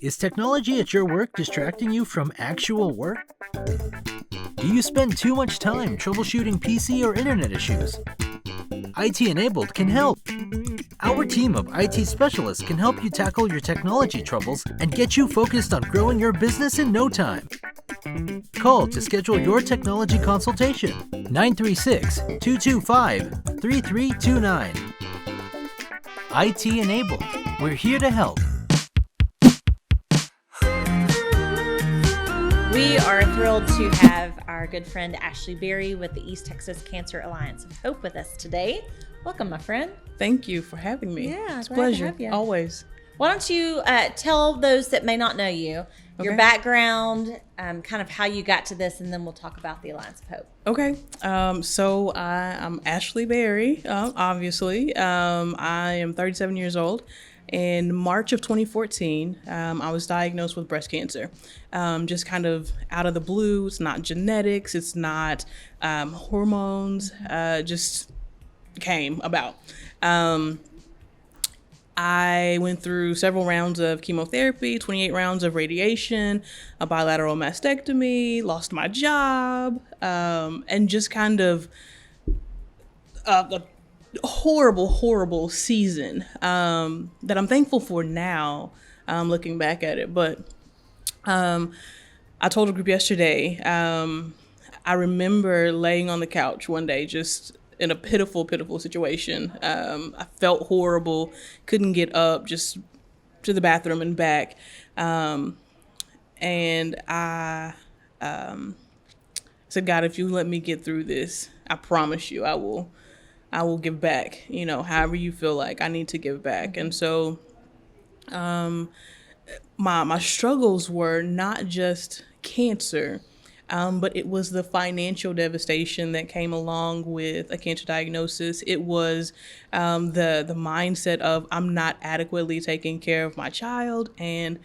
Is technology at your work distracting you from actual work? Do you spend too much time troubleshooting PC or internet issues? IT Enabled can help. Our team of IT specialists can help you tackle your technology troubles and get you focused on growing your business in no time. Call to schedule your technology consultation 936-225-3329. IT Enabled. We're here to help. We are thrilled to have our good friend Ashley Berry with the East Texas Cancer Alliance of Hope with us today. Welcome, my friend. Thank you for having me. Yeah, it's a glad pleasure. to have you. Always. Why don't you tell those that may not know you, your background, kind of how you got to this, and then we'll talk about the Alliance of Hope. Okay. So I'm Ashley Berry, obviously. I am 37 years old. In March of 2014, I was diagnosed with breast cancer. Just kind of out of the blue. It's not genetics. It's not hormones. Just came about. I went through several rounds of chemotherapy, 28 rounds of radiation, a bilateral mastectomy, lost my job, and just kind of a horrible season that I'm thankful for now, looking back at it. But I told a group yesterday, I remember laying on the couch one day just in a pitiful situation. I felt horrible, couldn't get up, just to the bathroom and back. And I said, God, if you let me get through this, I promise you I will give back, however you feel like I need to give back. And so my struggles were not just cancer, but it was the financial devastation that came along with a cancer diagnosis. It was the mindset of I'm not adequately taking care of my child. And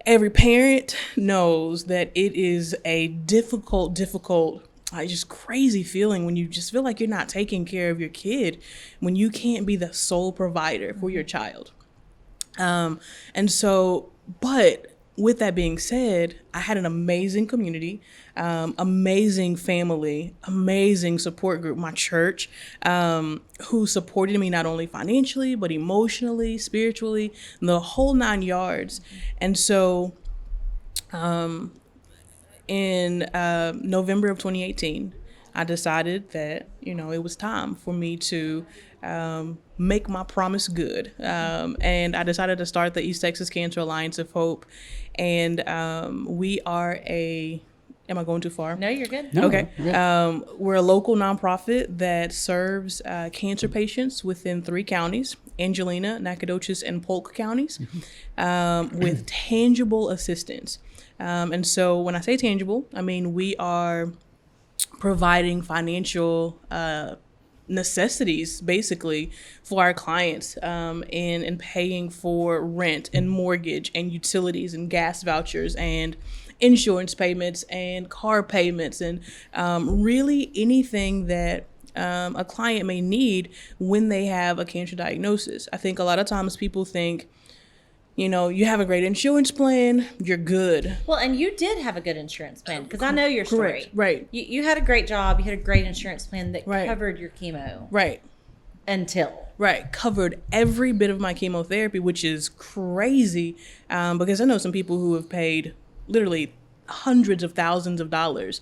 every parent knows that it is a difficult, just crazy feeling when you just feel like you're not taking care of your kid, when you can't be the sole provider for your child. But with that being said, I had an amazing community, amazing family, amazing support group, my church, who supported me not only financially, but emotionally, spiritually, the whole 9 yards. And so in November of 2018, I decided that, it was time for me to make my promise good. And I decided to start the East Texas Cancer Alliance of Hope. And we are am I going too far? No, you're good. No, okay. We're a local nonprofit that serves cancer patients within 3 counties, Angelina, Nacogdoches, and Polk counties, with tangible assistance. And so when I say tangible, I mean we are providing financial necessities basically for our clients, and paying for rent and mortgage and utilities and gas vouchers and insurance payments and car payments and really anything that a client may need when they have a cancer diagnosis. I think a lot of times people think, you have a great insurance plan, you're good. Well, and you did have a good insurance plan because I know your story. Correct. Right. You had a great job. You had a great insurance plan that Right. covered your chemo. Right. Until. Covered every bit of my chemotherapy, which is crazy, because I know some people who have paid literally hundreds of thousands of dollars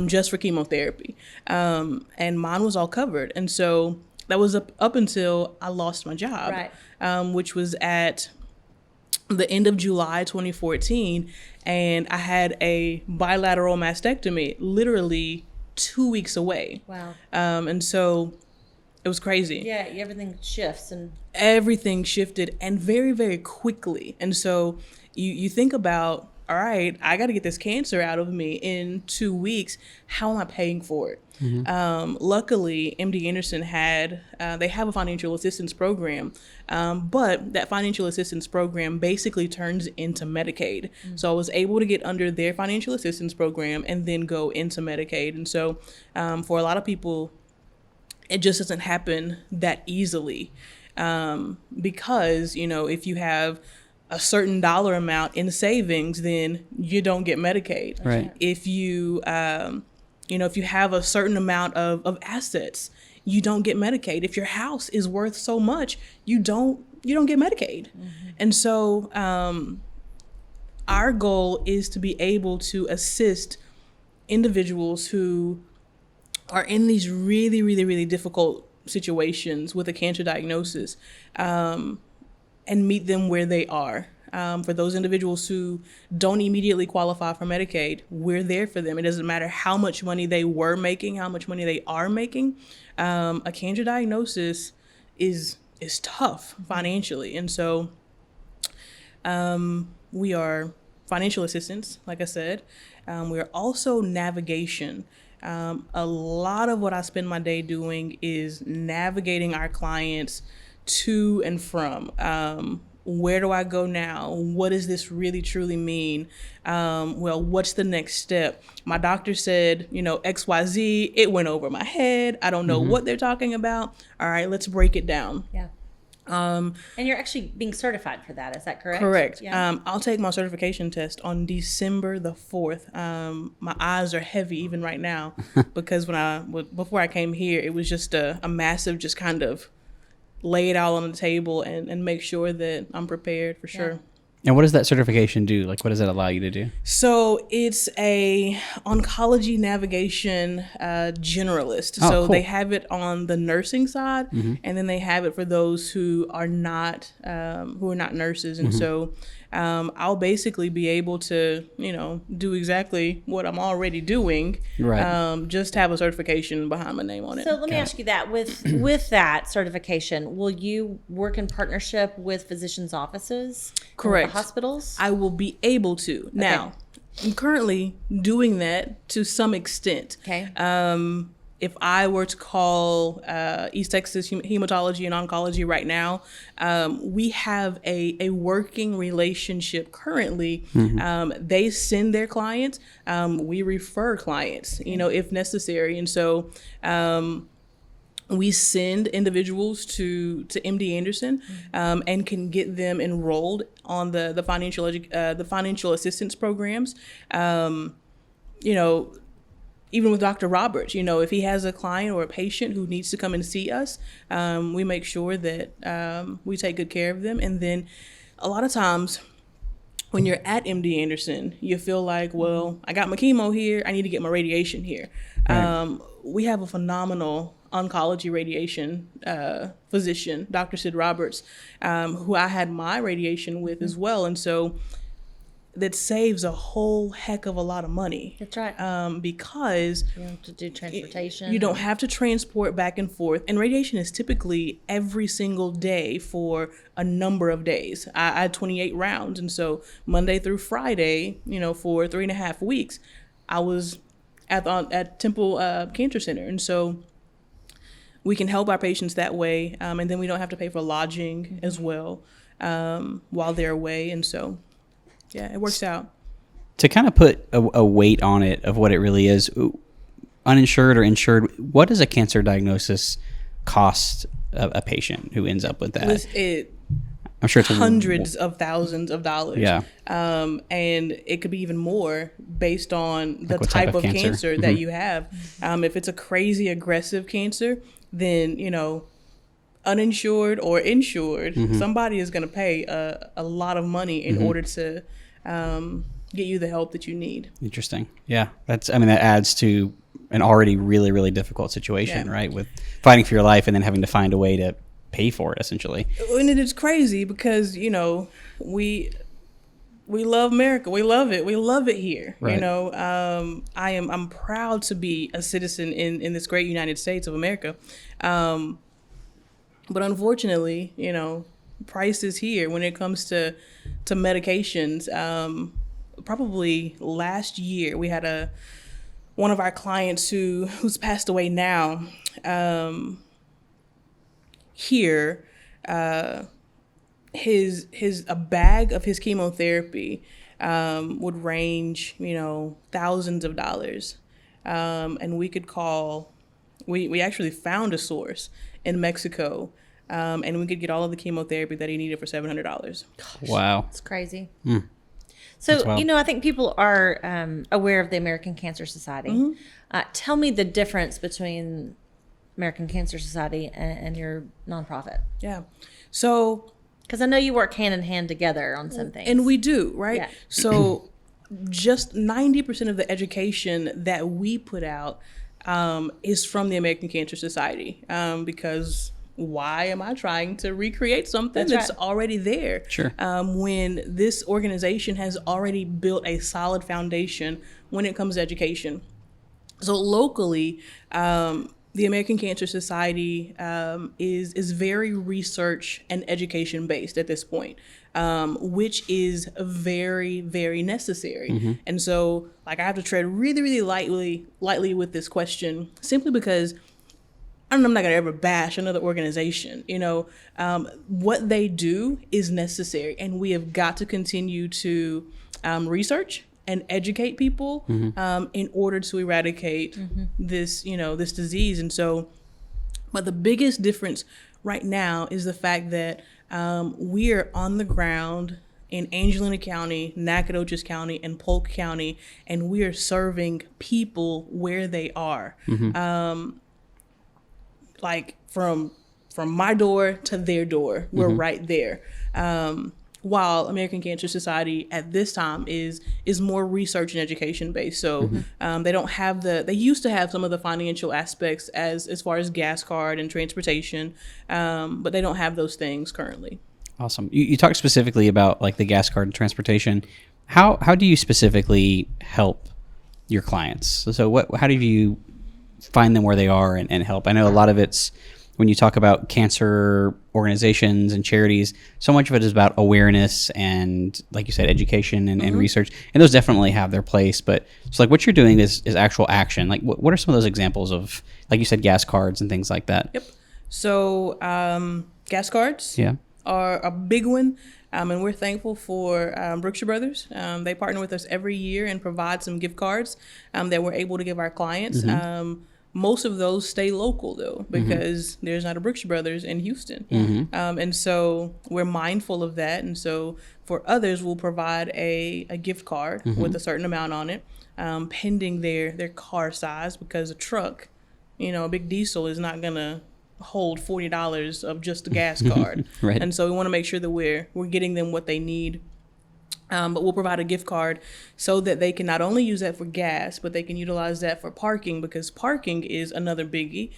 just for chemotherapy. And mine was all covered. And so that was up until I lost my job, Right. Which was at the end of July 2014. And I had a bilateral mastectomy literally 2 weeks away. Wow. And so it was crazy. Yeah, everything shifts and Everything shifted and very, very quickly. And so you think about, all right, I got to get this cancer out of me in 2 weeks. How am I paying for it? Luckily, MD Anderson they have a financial assistance program, but that financial assistance program basically turns into Medicaid. So I was able to get under their financial assistance program and then go into Medicaid. And so for a lot of people, it just doesn't happen that easily, because, if you have a certain dollar amount in savings, then you don't get Medicaid. Right. If you, if you have a certain amount of assets, you don't get Medicaid. If your house is worth so much, you don't get Medicaid. And so our goal is to be able to assist individuals who are in these really, really, really difficult situations with a cancer diagnosis, and meet them where they are. For those individuals who don't immediately qualify for Medicaid, we're there for them. It doesn't matter how much money they were making, how much money they are making. A cancer diagnosis is tough financially. And so we are financial assistance, like I said. We're also navigation. A lot of what I spend my day doing is navigating our clients to and from. Where do I go now? What does this really truly mean? What's the next step? My doctor said, XYZ, it went over my head. I don't know what they're talking about. All right, let's break it down. Yeah. And you're actually being certified for that. Is that correct? Correct. Yeah. I'll take my certification test on December the 4th. My eyes are heavy even right now because before I came here, it was just a massive, just kind of lay it all on the table and make sure that I'm prepared for sure. And what does that certification do? Like, what does it allow you to do? So it's a oncology navigation generalist. Oh, so cool. they have it on the nursing side, and then they have it for those who are not nurses. And so I'll basically be able to, do exactly what I'm already doing. Right. Just have a certification behind my name on it. So let me ask you that with that certification, will you work in partnership with physicians' offices? Correct. The hospitals? I will be able to. Now, I'm currently doing that to some extent. Okay. If I were to call East Texas Hematology and Oncology right now, we have a working relationship currently. They send their clients. We refer clients, if necessary. And so we send individuals to MD Anderson and can get them enrolled on the financial assistance programs. Even with Dr. Roberts, if he has a client or a patient who needs to come and see us, we make sure that we take good care of them. And then a lot of times when you're at MD Anderson, you feel like, well, I got my chemo here, I need to get my radiation here. Right. We have a phenomenal oncology radiation physician, Dr. Sid Roberts, who I had my radiation with as well. And so that saves a whole heck of a lot of money. That's right. Because you don't have to do transportation. You don't have to transport back and forth. And radiation is typically every single day for a number of days. I had 28 rounds. And so Monday through Friday, for 3.5 weeks, I was at Temple Cancer Center. And so we can help our patients that way. And then we don't have to pay for lodging as well while they're away. And so yeah, it works out. To kind of put a weight on it of what it really is, uninsured or insured, what does a cancer diagnosis cost a patient who ends up with that? I'm sure it's hundreds of thousands of dollars. Yeah. And it could be even more based on the what type of cancer that you have. If it's a crazy aggressive cancer, then, uninsured or insured, somebody is going to pay a lot of money in order to get you the help that you need. Interesting. Yeah. That adds to an already really, really difficult situation, right? With fighting for your life and then having to find a way to pay for it, essentially. And it is crazy because, we love America. We love it. We love it here. Right. I'm proud to be a citizen in this great United States of America. But unfortunately, prices here when it comes to medications. Probably last year we had one of our clients who's passed away now. Here, a bag of his chemotherapy would range, thousands of dollars, and we could call. We actually found a source in Mexico and we could get all of the chemotherapy that he needed for $700. Wow. It's crazy. That's So, wild. I think people are aware of the American Cancer Society. Tell me the difference between American Cancer Society and your nonprofit. Yeah. So, Because I know you work hand in hand together on some things. and we do, right? Yeah. So just 90% of the education that we put out is from the American Cancer Society, because why am I trying to recreate something that's right. already there? Sure. When this organization has already built a solid foundation when it comes to education. So locally, the American Cancer Society is very research and education based at this point, which is very, very necessary. And so, like, I have to tread really, really lightly with this question, simply because I'm not going to ever bash another organization. What they do is necessary, and we have got to continue to research and educate people in order to eradicate this disease. And so, but the biggest difference right now is the fact that we are on the ground in Angelina County, Nacogdoches County, and Polk County, and we are serving people where they are. Like from my door to their door, we're right there. While American Cancer Society at this time is more research and education based. So they don't have they used to have some of the financial aspects as far as gas card and transportation, but they don't have those things currently. Awesome. You talked specifically about like the gas card and transportation. How do you specifically help your clients? So how do you find them where they are and help? I know a lot of it's when you talk about cancer organizations and charities, so much of it is about awareness and, like you said, education and research. And those definitely have their place. But so like what you're doing is actual action. Like what are some of those examples of, like you said, gas cards and things like that? Yep. So gas cards are a big one. And we're thankful for Brookshire Brothers. They partner with us every year and provide some gift cards that we're able to give our clients. Most of those stay local, though, because there's not a Brookshire Brothers in Houston. And so we're mindful of that. And so for others, we'll provide a gift card with a certain amount on it, pending their car size, because a truck, a big diesel is not going to hold $40 of just a gas card. Right. And so we want to make sure that we're getting them what they need. But we'll provide a gift card so that they can not only use that for gas, but they can utilize that for parking, because parking is another biggie.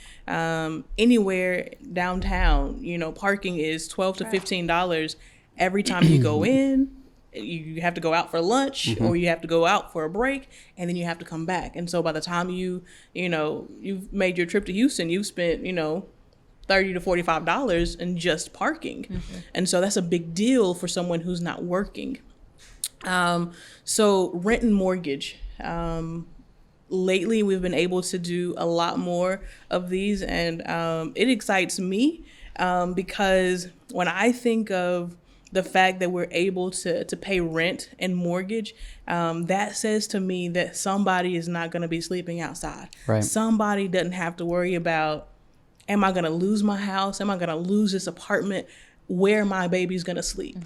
Anywhere downtown, parking is $12 to $15 every time you go in. You have to go out for lunch or you have to go out for a break, and then you have to come back. And so by the time you've made your trip to Houston, you've spent, $30 to $45 in just parking. And so that's a big deal for someone who's not working. So rent and mortgage. Lately, we've been able to do a lot more of these, and it excites me because when I think of the fact that we're able to pay rent and mortgage, that says to me that somebody is not going to be sleeping outside. Right. Somebody doesn't have to worry about, am I going to lose my house? Am I going to lose this apartment? Where my baby's going to sleep?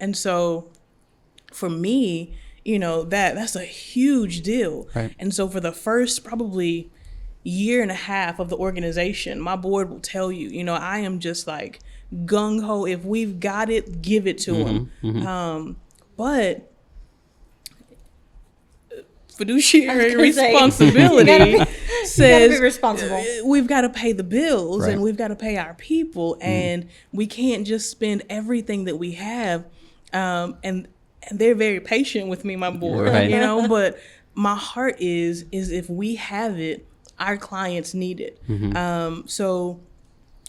And so for me, that's a huge deal. Right. And so for the first probably year and a half of the organization, my board will tell you, I am just like gung-ho. If we've got it, give it to them. But fiduciary responsibility says be responsible. We've got to pay the bills, Right. and we've got to pay our people, and we can't just spend everything that we have. And they're very patient with me, my board, Right. but my heart is if we have it, our clients need it. So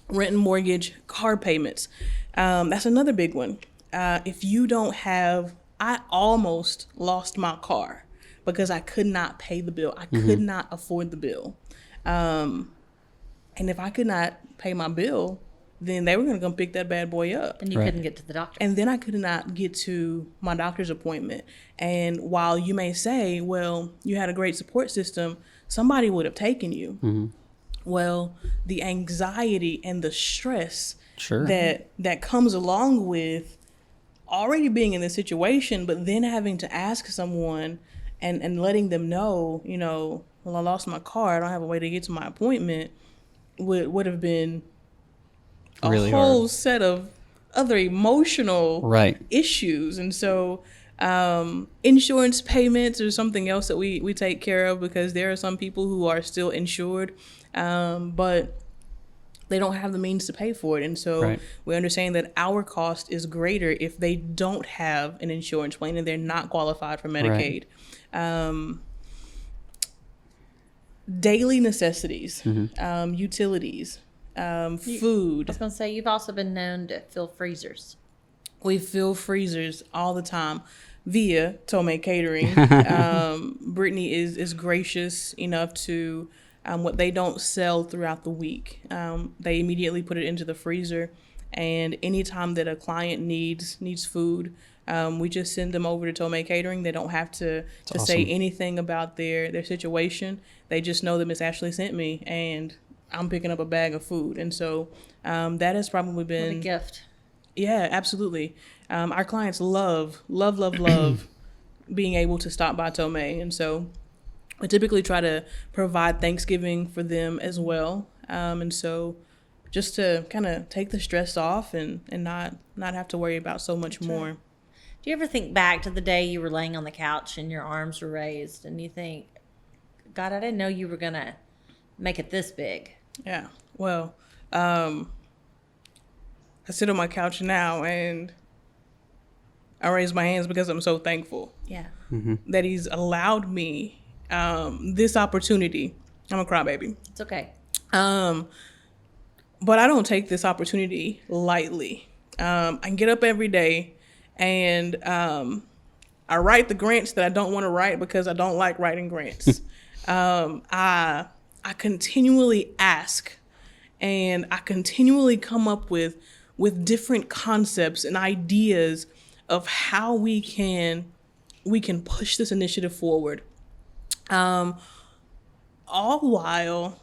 rent and mortgage, car payments, that's another big one. If you don't have, I almost lost my car because I could not pay the bill. I could not afford the bill. And if I could not pay my bill, then they were going to come pick that bad boy up. And you couldn't get to the doctor. And then I could not get to my doctor's appointment. And while you may say, well, you had a great support system, somebody would have taken you. Well, the anxiety and the stress Sure. that comes along with already being in this situation, but then having to ask someone and letting them know, well, I lost my car, I don't have a way to get to my appointment, would have been a Really whole hard. set of other emotional Right. issues. And so insurance payments are something else that we take care of, because there are some people who are still insured, but they don't have the means to pay for it. And so Right. we understand that our cost is greater if they don't have an insurance plan and they're not qualified for Medicaid. Daily necessities, utilities, food. I was going to say, you've also been known to fill freezers. We fill freezers all the time via Tomei Catering. Brittany is gracious enough to, what they don't sell throughout the week, they immediately put it into the freezer. And anytime that a client needs food, we just send them over to Tomei Catering. They don't have to say awesome. anything about their situation. They just know that Miss Ashley sent me, and I'm picking up a bag of food. And so that has probably What been a gift. Yeah, absolutely. Our clients love being able to stop by Tomei. And so we typically try to provide Thanksgiving for them as well. And so just to kind of take the stress off and not have to worry about so much more. Do you ever think back to the day you were laying on the couch and your arms were raised and you think, God, I didn't know you were going to make it this big? Yeah. Well, I sit on my couch now and I raise my hands because I'm so thankful Yeah. that he's allowed me this opportunity. I'm a crybaby. It's okay. But I don't take this opportunity lightly. I get up every day and I write the grants that I don't want to write because I don't like writing grants. I continually ask, and I continually come up with different concepts and ideas of how we can push this initiative forward. All while,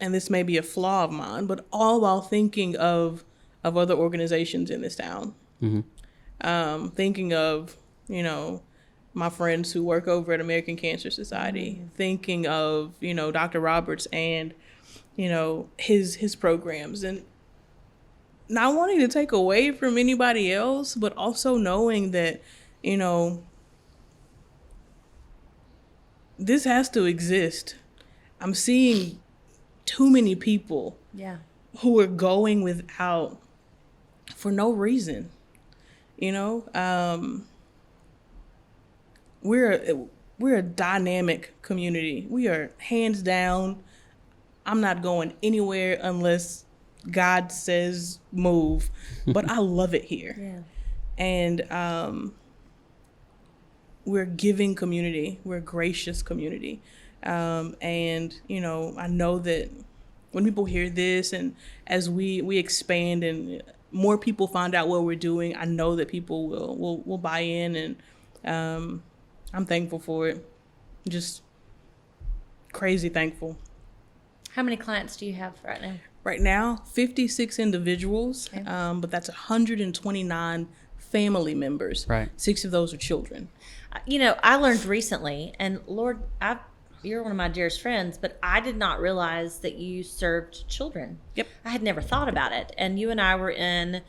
and this may be a flaw of mine, but all while thinking of other organizations in this town. Thinking of, my friends who work over at American Cancer Society, thinking of, Dr. Roberts and, his programs, and not wanting to take away from anybody else, but also knowing that, this has to exist. I'm seeing too many people Yeah. who are going without for no reason. We're a dynamic community. We are hands down. I'm not going anywhere unless God says move, but I love it here. Yeah. And we're a giving community. We're a gracious community. And, I know that when people hear this and as we expand and more people find out what we're doing, I know that people will buy in, and I'm thankful for it. Just crazy thankful. How many clients do you have right now? Right now, 56 individuals, Okay. but that's 129 family members. Right. 6 of those are children. I learned recently, and Lord, you're one of my dearest friends, but I did not realize that you served children. Yep. I had never thought about it. And you and I were in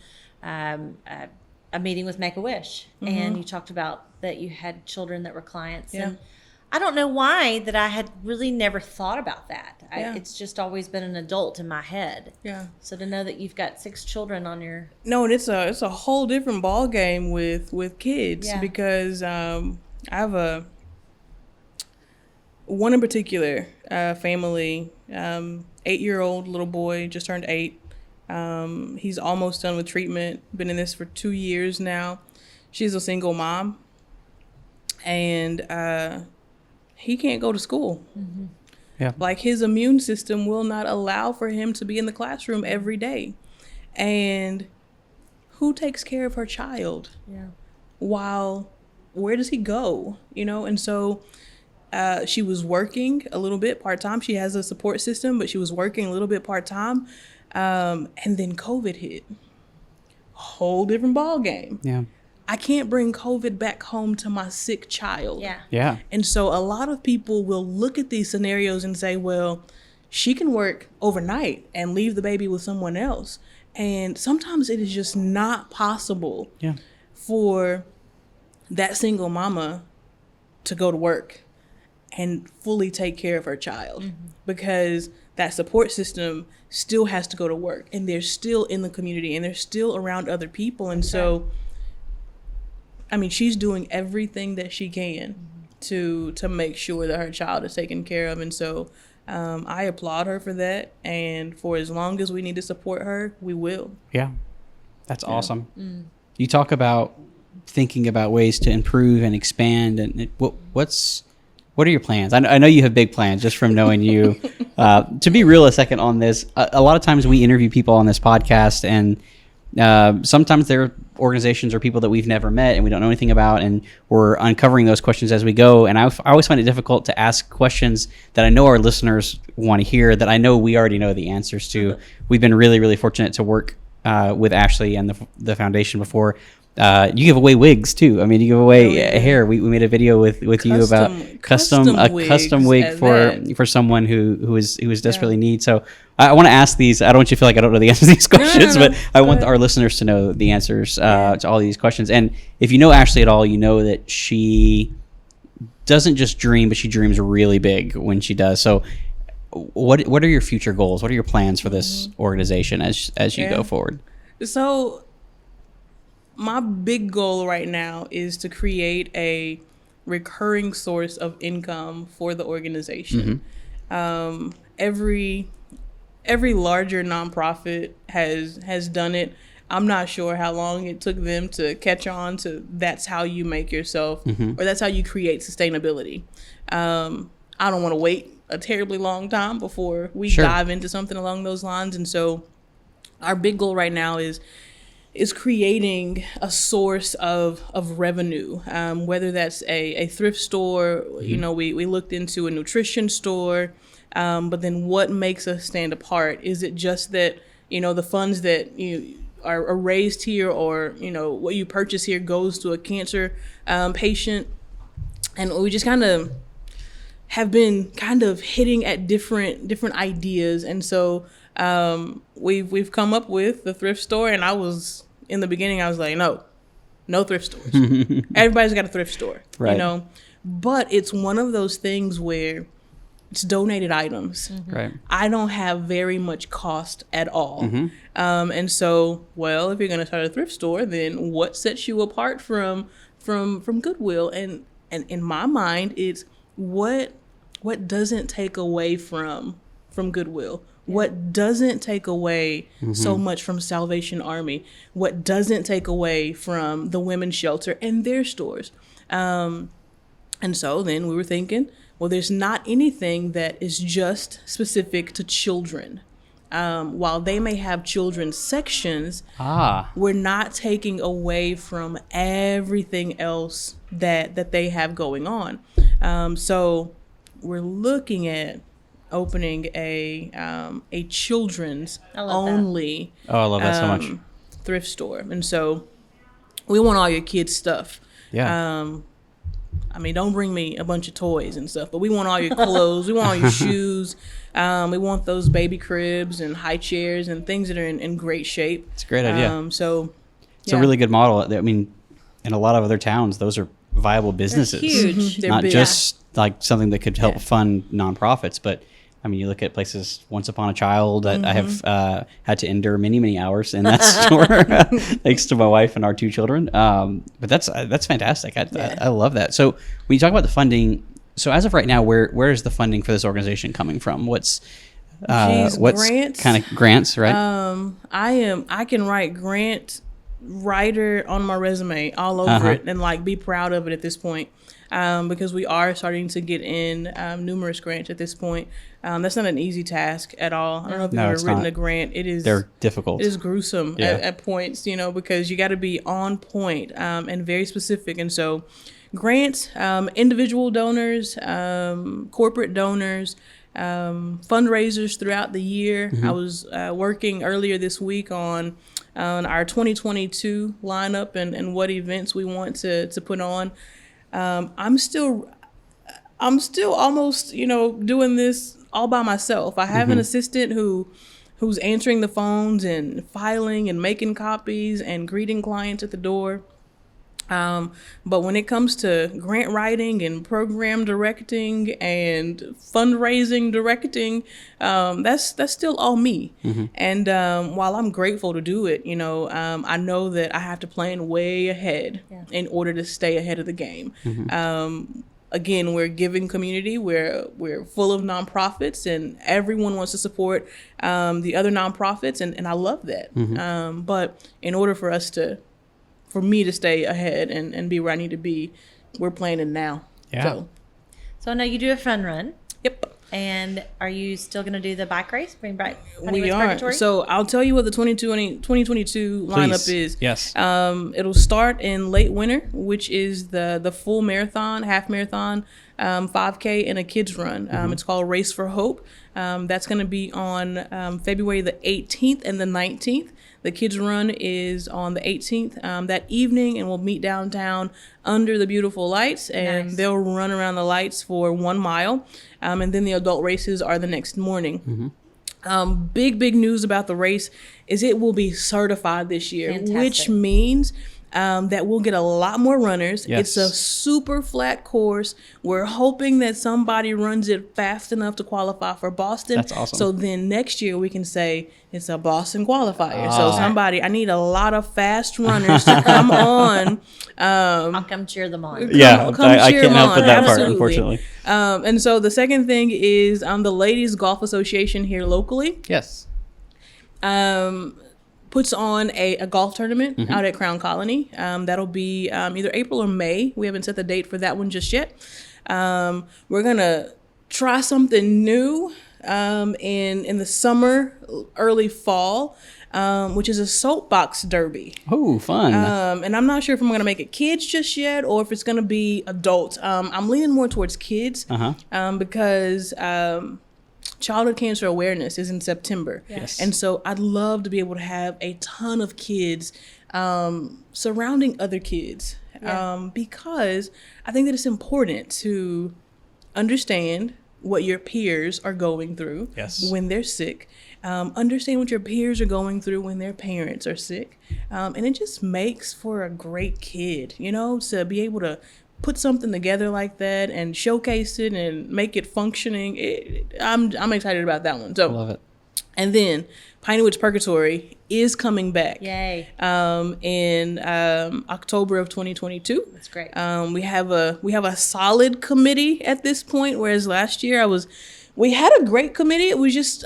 a meeting with Make-A-Wish, and you talked about that you had children that were clients. Yeah. And I don't know why that I had really never thought about that. Yeah. It's just always been an adult in my head. Yeah. So to know that you've got 6 children on your... No, and it's a whole different ball game with kids. Yeah. Because I have one in particular family, 8-year-old little boy, just turned 8. He's almost done with treatment. Been in this for 2 years now. She's a single mom, and he can't go to school. Yeah. Like, his immune system will not allow for him to be in the classroom every day. And who takes care of her child? Yeah. Where does he go? And so she was working a little bit part-time. She has a support system, but she was working a little bit part-time. And then COVID hit. Whole different ball game. Yeah. I can't bring COVID back home to my sick child. Yeah. Yeah. And so a lot of people will look at these scenarios and say, well, she can work overnight and leave the baby with someone else. And sometimes it is just not possible Yeah. for that single mama to go to work and fully take care of her child, because that support system still has to go to work, and they're still in the community, and they're still around other people. And so, I mean, she's doing everything that she can to make sure that her child is taken care of. And so I applaud her for that. And for as long as we need to support her, we will. Yeah. That's awesome. You talk about thinking about ways to improve and expand, and what are your plans? I know you have big plans just from knowing you. To be real a second on this, a lot of times we interview people on this podcast, and sometimes they're organizations or people that we've never met and we don't know anything about, and we're uncovering those questions as we go. And I always find it difficult to ask questions that I know our listeners want to hear, that I know we already know the answers to. We've been really, really fortunate to work with Ashley and the foundation before. You give away wigs too. I mean, you give away hair. We made a video with you about a custom wig for someone who is desperately in need. So I want to ask these. I don't want you to feel like I don't know the answers to these questions, but I want our listeners to know the answers to all these questions. And if you know Ashley at all, you know that she doesn't just dream, but she dreams really big when she does. So what are your future goals? What are your plans for this organization as you go forward? So my big goal right now is to create a recurring source of income for the organization. Every larger nonprofit has done it. I'm not sure how long it took them to catch on to that's how you make yourself, or that's how you create sustainability. I don't want to wait a terribly long time before we dive into something along those lines. And so our big goal right now is creating a source of revenue, whether that's a thrift store. You know, we looked into a nutrition store, but then what makes us stand apart? Is it just that, you know, the funds that you are raised here, or, you know, what you purchase here goes to a cancer patient? And we just kind of have been kind of hitting at different ideas. And so we've come up with the thrift store, and in the beginning I was like, no thrift stores. Everybody's got a thrift store, you know, but it's one of those things where it's donated items. Right. I don't have very much cost at all. And so, well, if you're going to start a thrift store, then what sets you apart from Goodwill? And in my mind, it's what doesn't take away from Goodwill? What doesn't take away so much from Salvation Army? What doesn't take away from the women's shelter and their stores? And so then we were thinking, well, there's not anything that is just specific to children. While they may have children's sections, we're not taking away from everything else that they have going on. So we're looking at opening a children's only I love that so much. Thrift store. And so we want all your kids' stuff. I mean, don't bring me a bunch of toys and stuff, but we want all your clothes. We want all your shoes. We want those baby cribs and high chairs and things that are in great shape. It's a great idea. So it's a really good model. I mean, in a lot of other towns, those are viable businesses. They're huge. They're Not big. just like something that could help fund nonprofits, but I mean, you look at places, Once Upon a Child, that I have had to endure many hours in that store, thanks to my wife and our 2 children. But that's fantastic. I love that. So when you talk about the funding, so as of right now, where is the funding for this organization coming from? What's grants. Kind of grants, right? I can write grant writer on my resume all over it and like be proud of it at this point. Because we are starting to get in numerous grants at this point. That's not an easy task at all. I don't know if you've ever written a grant. They're difficult. It is gruesome at points, you know, because you got to be on point and very specific. And so grants, individual donors, corporate donors, fundraisers throughout the year. I was working earlier this week on our 2022 lineup and what events we want to put on. I'm still almost, doing this all by myself. I have an assistant who's answering the phones and filing and making copies and greeting clients at the door. But when it comes to grant writing and program directing and fundraising directing, that's still all me. And while I'm grateful to do it, I know that I have to plan way ahead in order to stay ahead of the game. Again, we're a giving community. We're full of nonprofits, and everyone wants to support the other nonprofits, and I love that. But in order for me to stay ahead and be where I need to be, we're planning now. Yeah. So I know you do a fun run. Yep. And are you still going to do the bike race? Bring back We are. So I'll tell you what the 2022 lineup is. Yes. It'll start in late winter, which is the full marathon, half marathon, 5K, and a kids run. It's called Race for Hope. That's going to be on February the 18th and the 19th. The kids run is on the 18th that evening, and we'll meet downtown under the beautiful lights, and they'll run around the lights for 1 mile. And then the adult races are the next morning. Big news about the race is it will be certified this year, which means that we'll get a lot more runners. Yes. It's a super flat course. We're hoping that somebody runs it fast enough to qualify for Boston. That's awesome. So then next year we can say it's a Boston qualifier. So I need a lot of fast runners to come on. I'll come cheer them on. I cheer can't help on. with that part, Absolutely. unfortunately. And so the second thing is the Ladies Golf Association here locally. Yes. Puts on a golf tournament out at Crown Colony. That'll be either April or May. We haven't set the date for that one just yet. We're gonna try something new in the summer, early fall, which is a soapbox derby. Oh, fun. And I'm not sure if I'm gonna make it kids just yet or if it's gonna be adults. I'm leaning more towards kids because childhood cancer awareness is in September. Yes. And so I'd love to be able to have a ton of kids surrounding other kids because I think that it's important to understand what your peers are going through when they're sick. Understand what your peers are going through when their parents are sick. And it just makes for a great kid, to be able to put something together like that and showcase it and make it functioning. I'm excited about that one. So, Love it. And then Piney Woods Purgatory is coming back. Yay. In October of 2022. That's great. We have a solid committee at this point, whereas last year we had a great committee. It was just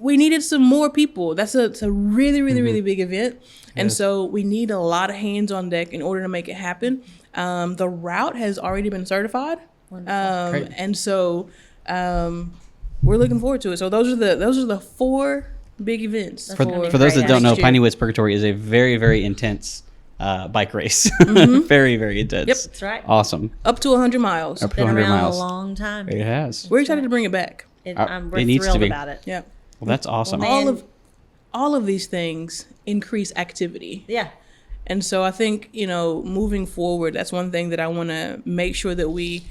we needed some more people. It's a really big event. And so we need a lot of hands on deck in order to make it happen. The route has already been certified. And so we're looking forward to it. So those are the 4 big events. For those that don't know, Piney Woods Purgatory is a very, very intense bike race. Very, very intense. Yep. That's right. Awesome. Up to 100 miles. Up to Been 100 around miles. a long time. It has. We're excited to bring it back. We're it needs to thrilled be. about it. Yeah. Well, that's awesome. Well, All of these things increase activity. Yeah. And so I think, moving forward, that's one thing that I want to make sure that we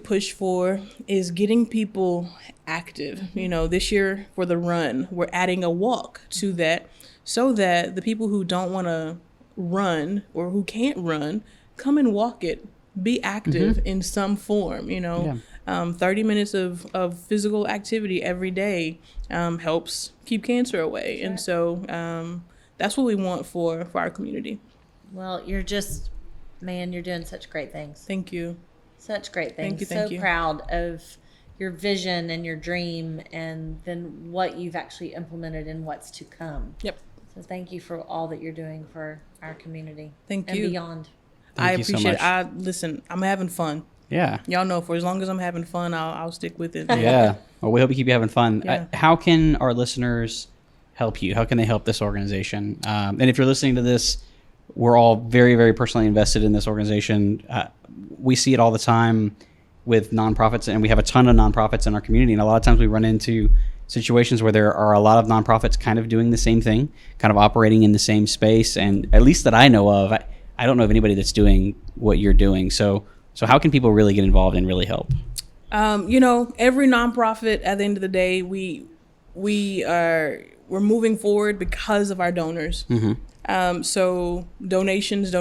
push for is getting people active. This year for the run, we're adding a walk to that so that the people who don't want to run or who can't run, come and walk it. Be active in some form, 30 minutes of physical activity every day helps keep cancer away. Sure. And so that's what we want for our community. Well, you're doing such great things. Thank you. Such great things. Thank you. So proud of your vision and your dream and then what you've actually implemented and what's to come. Yep. So thank you for all that you're doing for our community. Thank and you. beyond. I Thank you so appreciate much. it. Listen, I'm having fun. Yeah. Y'all know for as long as I'm having fun, I'll stick with it. Yeah. Well, we hope you keep having fun. Yeah. How can our listeners help you? How can they help this organization? And if you're listening to this, we're all very, very personally invested in this organization. We see it all the time. with nonprofits, and we have a ton of nonprofits in our community, and a lot of times we run into situations where there are a lot of nonprofits kind of doing the same thing, kind of operating in the same space, and at least that I know of, I don't know of anybody that's doing what you're doing. So how can people really get involved and really help? Every nonprofit, at the end of the day, we're moving forward because of our donors. So donations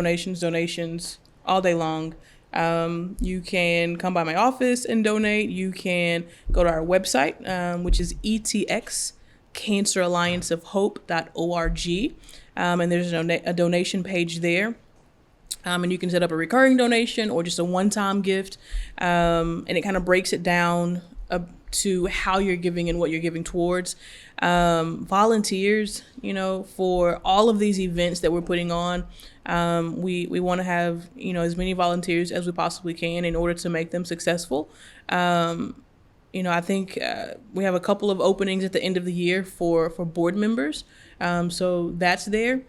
all day long. You can come by my office and donate. You can go to our website, which is etxcancerallianceofhope.org. And there's a donation page there. And you can set up a recurring donation or just a one-time gift. And it kind of breaks it down to how you're giving and what you're giving towards. Volunteers, for all of these events that we're putting on. We want to have, as many volunteers as we possibly can in order to make them successful. I think we have a couple of openings at the end of the year for board members. So that's there.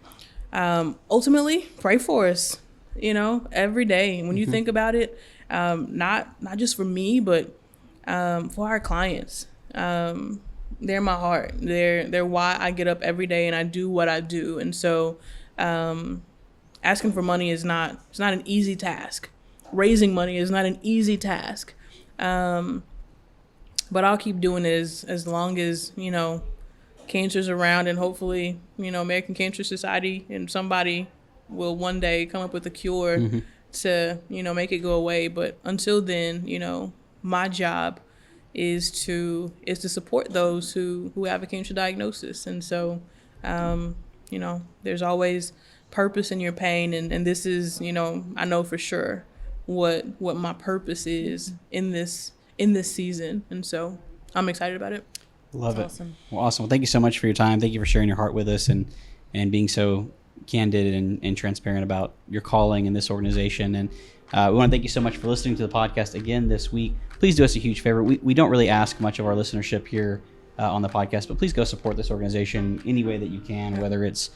Ultimately, pray for us, every day. When you think about it, not just for me, but for our clients. They're my heart. They're why I get up every day and I do what I do. And so asking for money it's not an easy task. Raising money is not an easy task. But I'll keep doing it as long as, cancer's around, and hopefully, American Cancer Society and somebody will one day come up with a cure to, make it go away. But until then, my job is to support those who have a cancer diagnosis. And so, there's always purpose in your pain. And this is, I know for sure what my purpose is in this season. And so I'm excited about it. Love it. Awesome. Well, awesome. Well, thank you so much for your time. Thank you for sharing your heart with us and being so candid and transparent about your calling in this organization. And we want to thank you so much for listening to the podcast again this week. Please do us a huge favor. We don't really ask much of our listenership here on the podcast, but please go support this organization any way that you can, whether it's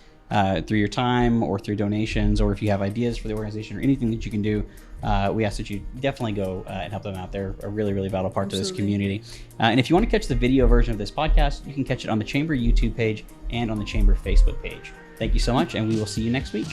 through your time or through donations, or if you have ideas for the organization or anything that you can do. We ask that you definitely go and help them out. They're a really, really vital part to this community. And if you want to catch the video version of this podcast, you can catch it on the Chamber YouTube page and on the Chamber Facebook page. Thank you so much, and we will see you next week.